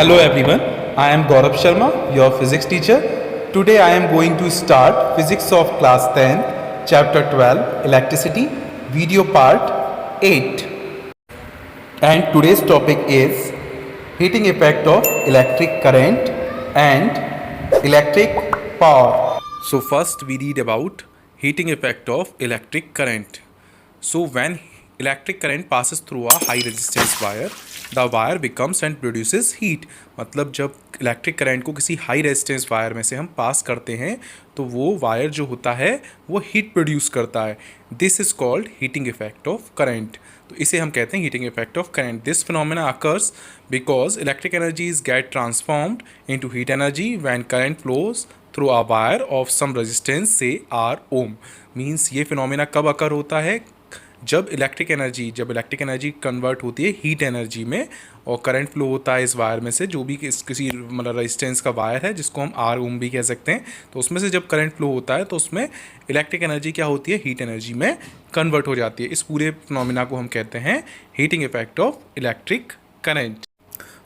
Hello everyone, I am Gaurav Sharma, your physics teacher. Today I am going to start physics of class 10, chapter 12, electricity, video part 8. And today's topic is heating effect of electric current and electric power. So first we read about heating effect of electric current. So when electric current passes through a high resistance wire, the wire becomes and produces heat. मतलब जब electric current को किसी high resistance wire में से हम पास करते हैं तो वो वायर जो होता है वो हीट प्रोड्यूस करता है. This is called heating effect of current. तो इसे हम कहते हैं heating effect of current. This phenomena occurs because electric energy is get transformed into heat energy when current flows through a wire of some resistance say R ohm. Means ये phenomena कब occur होता है? जब electric energy convert होती है heat energy में और current flow होता है इस वायर में से, जो भी किसी मतलब रेजिस्टेंस का वायर है जिसको हम आर ओम भी कह सकते हैं. तो उसमें से जब करंट फ्लो होता है तो उसमें इलेक्ट्रिक एनर्जी क्या होती है? हीट एनर्जी में कन्वर्ट हो जाती है. इस पूरे फिनोमेना को हम कहते हैं heating effect of electric current.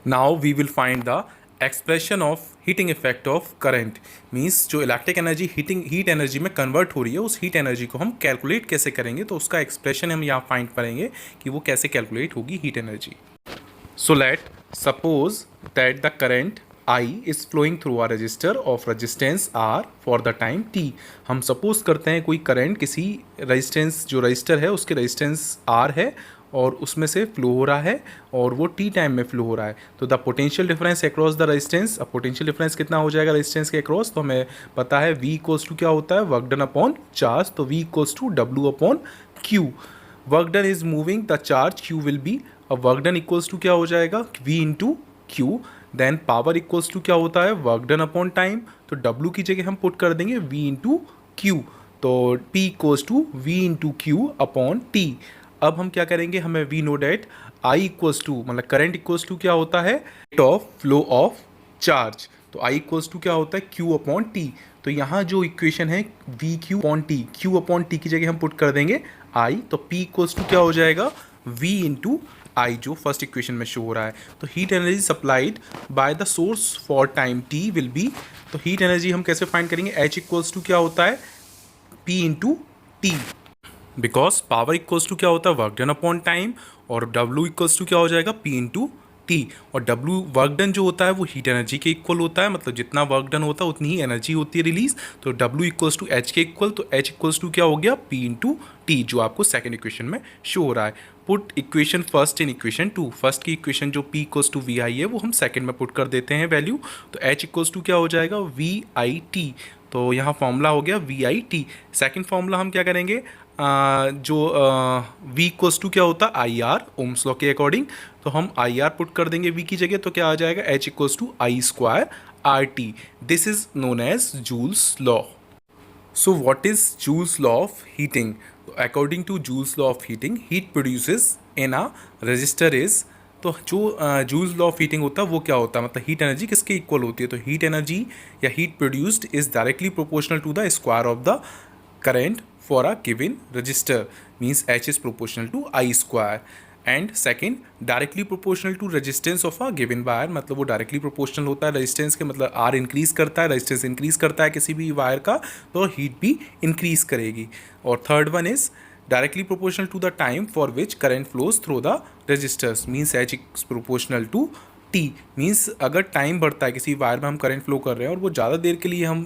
Now we will find the expression of heating effect of current. Means जो इलेक्ट्रिक एनर्जी हीट एनर्जी में कन्वर्ट हो रही है उस हीट एनर्जी को हम कैलकुलेट कैसे करेंगे, तो उसका एक्सप्रेशन हम यहाँ फाइंड करेंगे कि वो कैसे कैलकुलेट होगी heat energy. So let suppose that the current I is flowing through a resistor of resistance R for the time t. हम सपोज करते हैं कोई करंट किसी रेजिस्टेंस, जो रजिस्टर है उसके रेजिस्टेंस R है और उसमें से फ्लो हो रहा है और वो t टाइम में फ्लो हो रहा है. तो the potential difference across the resistance, अब पोटेंशियल डिफरेंस कितना हो जाएगा रेजिस्टेंस के अक्रॉस? तो हमें पता है V इक्वल्स टू क्या होता है? Work done upon charge. तो V equals to W upon Q. Work done is moving, the charge Q will be, अब वर्क डन इक्वल्स टू क्या हो जाएगा? V into Q. Then power equals to क्या होता है? Work done upon time. तो W की जगह हम पुट कर देंगे V इंटू Q. तो P equals to V into Q upon T. अब हम क्या करेंगे? हमें we know that I equals to मतलब करंट इक्वल्स टू क्या होता है? Rate of flow of charge. तो I इक्वल्स टू क्या होता है? Q upon T. तो यहाँ जो इक्वेशन है V Q upon T, Q upon T की जगह हम पुट कर देंगे I. तो P इक्वल्स टू क्या हो जाएगा? V इंटू I, जो फर्स्ट इक्वेशन में शो हो रहा है. तो heat energy supplied by the source for time T will be, तो हीट एनर्जी हम कैसे फाइंड करेंगे? H इक्वल्स टू क्या होता है? P into T. Because power equals to क्या होता है? Work done upon time. और W इक्वल्स टू क्या हो जाएगा? P into T. और W वर्क डन जो होता है वो हीट एनर्जी के इक्वल होता है, मतलब जितना वर्क डन होता है उतनी ही एनर्जी होती है रिलीज. तो W इक्वल्स टू H के इक्वल, तो H इक्वल्स टू क्या हो गया? P इंटू टी, जो आपको सेकेंड इक्वेशन में शो हो रहा है. Put equation first in equation two. First की इक्वेशन जो P इक्वल्स टू वी आई है वो हम सेकेंड में पुट कर देते हैं वैल्यू. तो H इक्वल्स टू क्या हो जाएगा? VIT. तो यहाँ फॉर्मूला हो गया VIT. सेकेंड फॉर्मूला हम क्या करेंगे? जो V इक्वल्स टू क्या होता है? IR, ओम्स लॉ के अकॉर्डिंग. तो हम IR पुट कर देंगे V की जगह, तो क्या आ जाएगा? H equals to I square RT. This is known as Joule's law. So what is Joule's law of heating? According to Joule's law of heating, heat produces in a resistor is, तो जो Joule's law of heating होता है वो क्या होता है? मतलब heat energy किसके इक्वल होती है? तो हीट एनर्जी या heat produced is directly proportional to the square of the current for a given resistor. Means H is proportional to I square. And second directly proportional to resistance of a given wire, मतलब वो directly proportional होता है resistance के, मतलब are increase करता है, resistance increase करता है किसी भी वायर का तो हीट भी इंक्रीज करेगी. और third one is directly proportional to the time for which current flows through the resistors. Means H is proportional to T. Means अगर टाइम बढ़ता है किसी वायर में, हम करंट फ्लो कर रहे हैं और वो ज़्यादा देर के लिए हम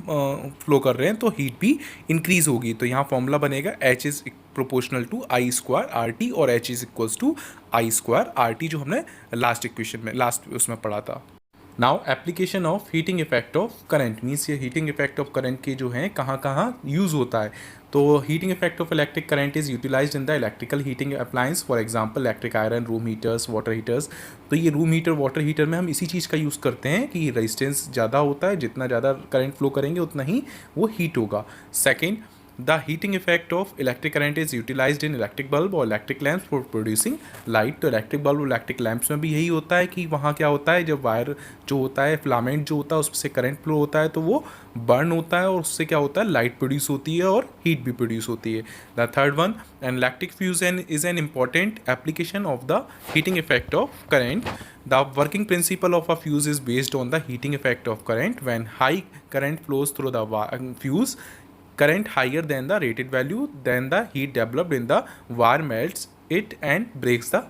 फ्लो कर रहे हैं तो हीट भी इंक्रीज होगी. तो यहाँ फॉर्मूला बनेगा H is proportional to I square RT और H is equals to I square RT, जो हमने लास्ट इक्वेशन में लास्ट उसमें पढ़ा था. Now application of heating effect of current. Means ये हीटिंग इफेक्ट ऑफ करंट के जो हैं कहाँ कहाँ यूज़ होता है. तो heating effect of electric current is utilised in the electrical heating appliance, for example electric iron, room heaters, water heaters. तो ये रूम हीटर, वाटर हीटर में हम इसी चीज़ का यूज़ करते हैं कि रेजिस्टेंस ज़्यादा होता है, जितना ज़्यादा करंट फ्लो करेंगे उतना ही वो हीट होगा. Second The heating effect of electric current is utilized in electric bulb और electric lamps for producing light. तो electric bulb और electric lamps में भी यही होता है कि वहाँ क्या होता है, जब वायर जो होता है, फिलामेंट जो होता है, उससे करंट फ्लो होता है तो वो बर्न होता है और उससे क्या होता है, लाइट प्रोड्यूस होती है और हीट भी प्रोड्यूस होती है. The third one, an electric fuse is an important application of the heating effect of current. The working principle of a fuse is based on the heating effect of current. When high current flows through the fuse, current higher than the rated value, then the heat developed in the wire melts it and breaks the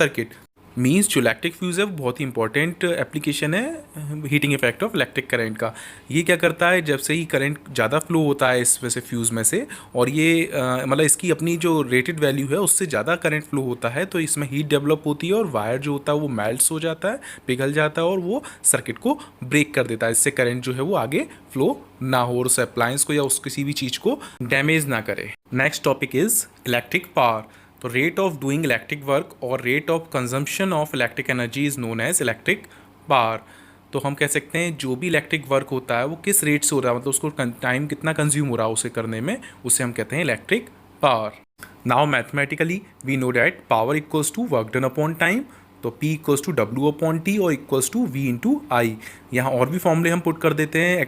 circuit. Means जो electric fuse है वो बहुत ही important application है heating effect of electric current का. ये क्या करता है, जब से ही करंट ज़्यादा फ्लो होता है इस वैसे फ्यूज़ में से, और ये मतलब इसकी अपनी जो रेटेड वैल्यू है उससे ज़्यादा करंट फ्लो होता है, तो इसमें हीट डेवलप होती है और वायर जो होता है वो मेल्ट्स हो जाता है, पिघल जाता है और वो सर्किट को ब्रेक कर देता है, इससे करंट जो है वो आगे फ्लो ना हो और उस अप्लायंस को या उस किसी भी चीज़ को डैमेज ना करे. Next topic is electric power. तो rate of doing electric work और rate of consumption of electric energy is known as electric power. तो हम कह सकते हैं जो भी इलेक्ट्रिक वर्क होता है वो किस रेट से हो रहा है, मतलब उसको टाइम कितना कंज्यूम हो रहा है उसे करने में, उसे हम कहते हैं electric power. Now mathematically we know that power equals to work done upon time. तो P equals to W upon T और equals to V into I. यहाँ और भी फॉर्मूले हम पुट कर देते हैं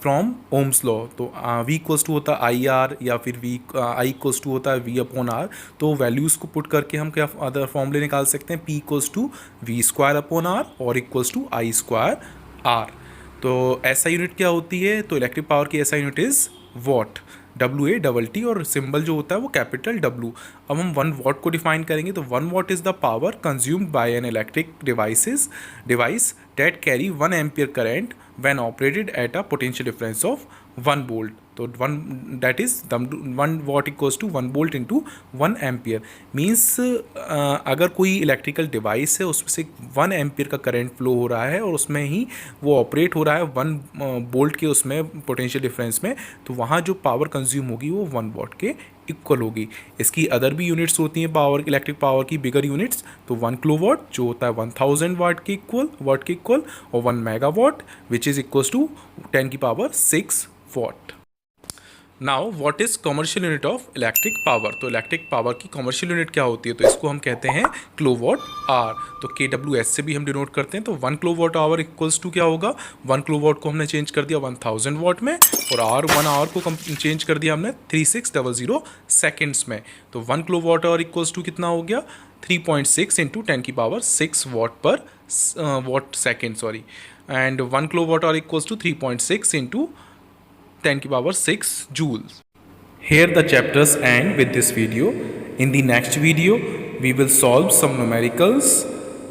फ्रॉम ओम्स लॉ. तो V इक्वल्स टू होता है आई आर या फिर आई इक्वल्स टू होता है V अपॉन आर. तो वैल्यूज़ को पुट करके हम क्या अदर फॉर्मूले निकाल सकते हैं, P equals to V square upon R और equals to I square R. तो ऐसा यूनिट क्या होती है, तो इलेक्ट्रिक पावर की ऐसा यूनिट इज़ वॉट, WA और सिंबल जो होता है वो कैपिटल W. अब हम 1 वॉट को डिफाइन करेंगे तो 1 watt is the power consumed by an electric device that carry 1 ampere current when operated at a potential difference of 1 volt. तो 1 watt equals to 1 volt into 1 ampere. Means अगर कोई electrical device है उसमें से 1 ampere का current flow हो रहा है और उसमें ही वो ऑपरेट हो रहा है 1 वोल्ट के उसमें पोटेंशियल डिफरेंस में, तो वहाँ जो पावर कंज्यूम होगी वो 1 वॉट के इक्वल होगी. इसकी अदर भी यूनिट्स होती हैं पावर, इलेक्ट्रिक पावर की बिगर यूनिट्स. तो 1 किलोवाट जो होता है 1000 वाट के इक्वल और 1 megawatt which is equals to 10 की power 6 watt. Now what is commercial unit of electric power. तो इलेक्ट्रिक पावर की कमर्शियल यूनिट क्या होती है, तो इसको हम कहते हैं किलोवाट आवर. तो KWS से भी हम डिनोट करते हैं. तो 1 किलोवाट आवर इक्वल्स टू क्या होगा, 1 किलोवाट को हमने चेंज कर दिया 1000 वाट में और 1 आवर को चेंज कर दिया हमने 3600 सेकेंड्स में. तो 1 किलोवाट आवर इक्वल्स टू कितना हो गया, 3.6 इंटू 10 की पावर 6 वॉट पर watt second sorry. And 1 kilowatt hour equals to 3.6 into 10 की power 6 joules. Here the chapters end with this video. In the next video, we will solve some numericals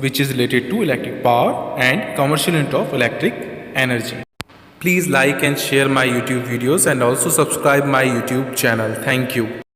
which is related to electric power and commercial unit of electric energy. Please like and share my YouTube videos and also subscribe my YouTube channel. Thank you.